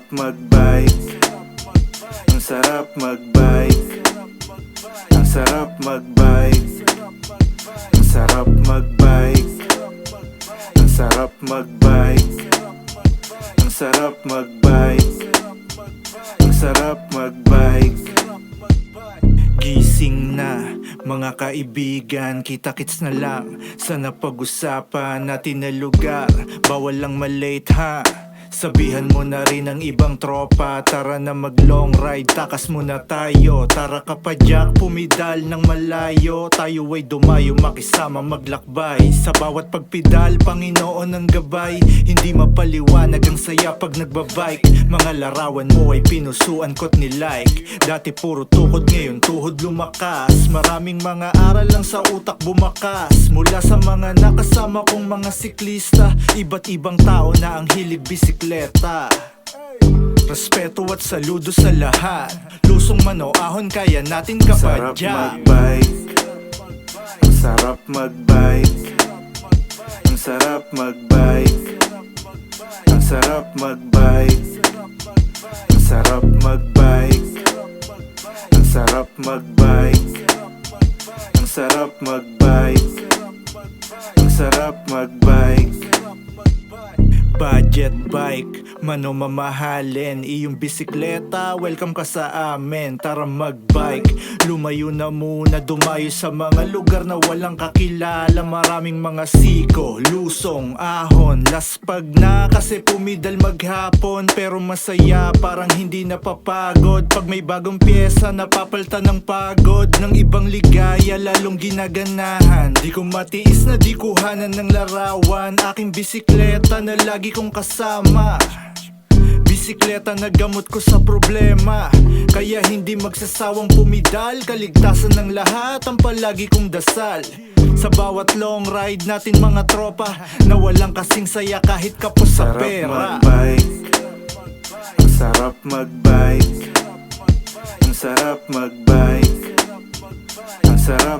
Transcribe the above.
magbike. Ang sarap magbike. Ang sarap magbike. Ang sarap magbike. Ang sarap magbike. Ang sarap magbike. Ang sarap magbike. Gising na mga kaibigan, kita-kits na lang sa napag-usapan natin na lugar. Bawal lang malate ha. Sabihan mo na rin ang ibang tropa. Tara na mag long ride, takas muna tayo. Tara kapadyak, pumidal ng malayo. Tayo ay dumayo, makisama maglakbay. Sa bawat pagpidal, Panginoon ang gabay. Hindi mapaliwanag ang saya pag nagbabike. Mga larawan mo ay pinusuan ko't nilike. Dati puro tukod, ngayon tuhod lumakas. Maraming mga aral lang sa utak bumakas. Mula sa mga nakasama kong mga siklista, iba't ibang tao na ang hilig bisikleta. Respeto at saludo sa lahat. Lusong man o ahon, kaya natin kapadyak. Sarap magbike. Ang sarap magbike. Ang sarap magbike. Ang sarap magbike. Ang sarap magbike. Ang sarap magbike. Ang sarap magbike. Ang sarap magbike. Budget bike, mano mamahalin. Iyong bisikleta, welcome ka sa amin. Tara magbike, lumayo na muna. Dumayo sa mga lugar na walang kakilala. Maraming mga siko, lusong, ahon. Laspag na kasi pumidal maghapon. Pero masaya, parang hindi napapagod. Pag may bagong pyesa, napapalta ng pagod. Ng ibang ligaya, lalong ginaganahan. Di ko matiis na di kuhanan ng larawan. Aking bisikleta na lagi kong kasama. Bisikleta na gamot ko sa problema. Kaya hindi magsasawang pumidal. Kaligtasan ng lahat ang palagi kong dasal. Sa bawat long ride natin mga tropa, na walang kasing saya kahit kapos sa pera. Ang sarap magbike. Ang sarap magbike. Ang sarap